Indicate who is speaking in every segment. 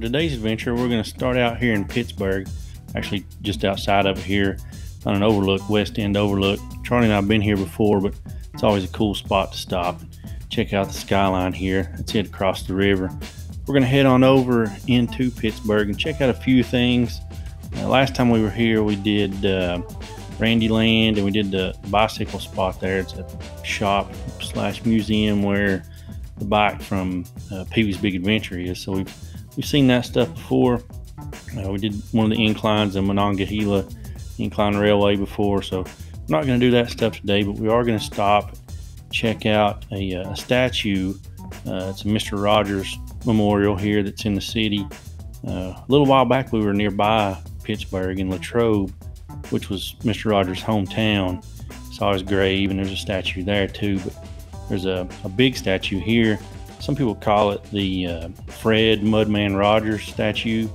Speaker 1: For today's adventure, we're going to start out here in Pittsburgh, actually just outside of here on an overlook, West End overlook. Charlie and I have been here before, but it's always a cool spot to stop and check out the skyline here. Let's head across the river. We're going to head on over into Pittsburgh and check out a few things. Last time we were here, we did Randyland, and we did the bicycle spot there. It's a shop / museum where the bike from Pee-wee's Big Adventure is. So we've seen that stuff before. We did one of the inclines in Monongahela Incline Railway before, so we're not going to do that stuff today, but we are going to stop, check out a statue. It's a Mr. Rogers Memorial here that's in the city. A little while back we were nearby Pittsburgh in Latrobe, which was Mr. Rogers' hometown. Saw his grave, and there's a statue there too, but there's a big statue here. Some people call it the Fred Mudman Rogers statue.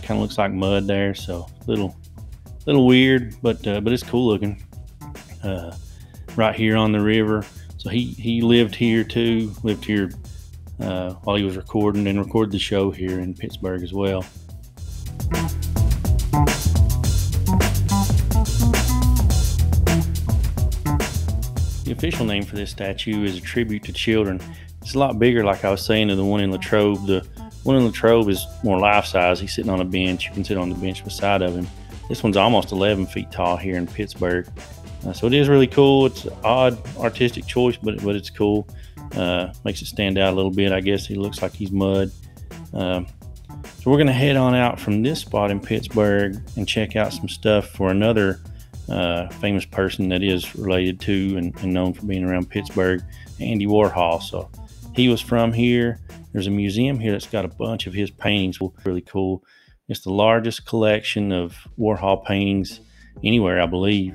Speaker 1: Kind of looks like mud there, so little weird, but it's cool looking. Right here on the river. So he lived here too. Lived here while he was recording, and recorded the show here in Pittsburgh as well. The official name for this statue is a tribute to children. It's a lot bigger, like I was saying, than the one in Latrobe. The one in Latrobe is more life-size. He's sitting on a bench. You can sit on the bench beside of him. This one's almost 11 feet tall here in Pittsburgh. So it is really cool. It's an odd artistic choice, but it's cool. Makes it stand out a little bit, I guess. He looks like he's mud. So we're going to head on out from this spot in Pittsburgh and check out some stuff for another famous person that is related to and known for being around Pittsburgh, Andy Warhol. So he was from here. There's a museum here that's got a bunch of his paintings. Really cool. It's the largest collection of Warhol paintings anywhere, I believe.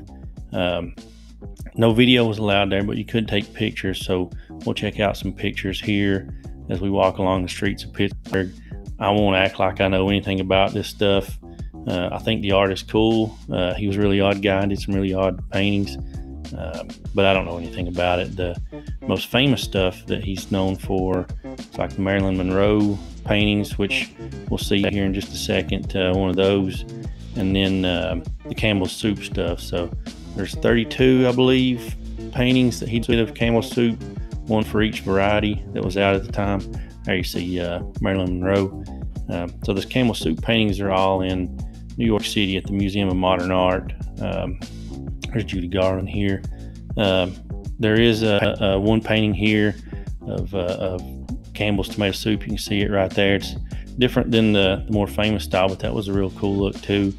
Speaker 1: No video was allowed there, but you could take pictures. So we'll check out some pictures here as we walk along the streets of Pittsburgh. I won't act like I know anything about this stuff. I think the art is cool. He was a really odd guy and did some really odd paintings, but I don't know anything about it. The most famous stuff that he's known for is like the Marilyn Monroe paintings, which we'll see here in just a second, one of those, and then the Campbell's Soup stuff. So there's 32, I believe, paintings that he did of Campbell's Soup, one for each variety that was out at the time. There you see Marilyn Monroe. So those Campbell's Soup paintings are all in New York City at the Museum of Modern Art. There's Judy Garland here. There is one painting here of Campbell's tomato soup. You can see it right there. It's different than the more famous style, but that was a real cool look too.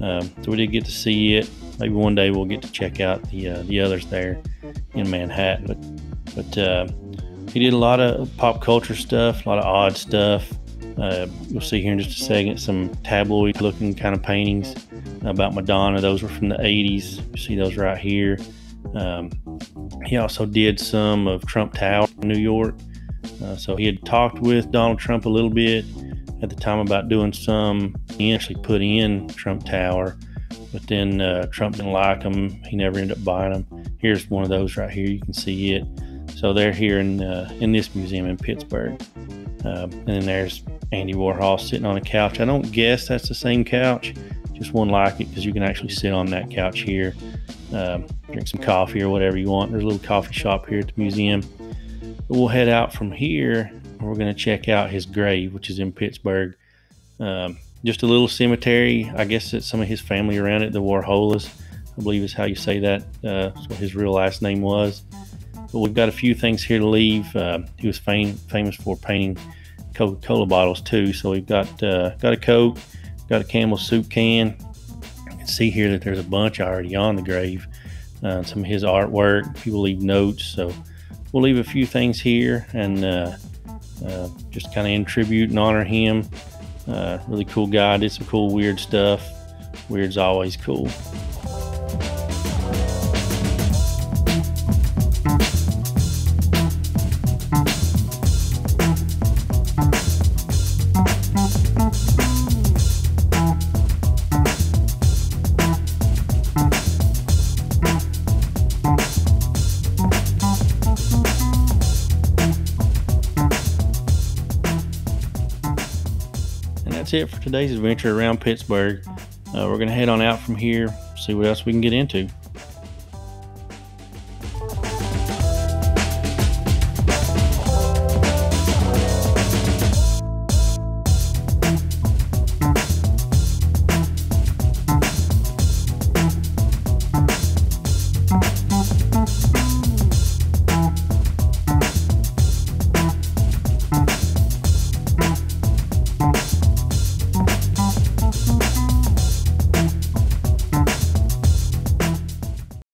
Speaker 1: So we did get to see it. Maybe one day we'll get to check out the others there in Manhattan. But he did a lot of pop culture stuff, a lot of odd stuff. You'll see here in just a second some tabloid looking kind of paintings about Madonna. Those were from the 80s. You see those right here. He also did some of Trump Tower in New York. So he had talked with Donald Trump a little bit at the time about doing some. He actually put in Trump Tower, but then Trump didn't like them. He never ended up buying them. Here's one of those right here. You can see it. So they're here in this museum in Pittsburgh. And then there's Andy Warhol sitting on a couch. I don't guess that's the same couch, just one like it, because you can actually sit on that couch here, drink some coffee or whatever you want. There's a little coffee shop here at the museum. But we'll head out from here, and we're going to check out his grave, which is in Pittsburgh. Just a little cemetery. I guess it's some of his family around it, the Warholas, I believe is how you say that. That's what his real last name was. But we've got a few things here to leave. He was famous for painting Coca-Cola bottles too. So we've got a Coke, got a Campbell's Soup can. You can see here that there's a bunch already on the grave. Some of his artwork. People leave notes. So we'll leave a few things here and just kind of in tribute and honor him. Really cool guy. Did some cool weird stuff. Weird's always cool. that's it for today's adventure around Pittsburgh. We're going to head on out from here, see what else we can get into.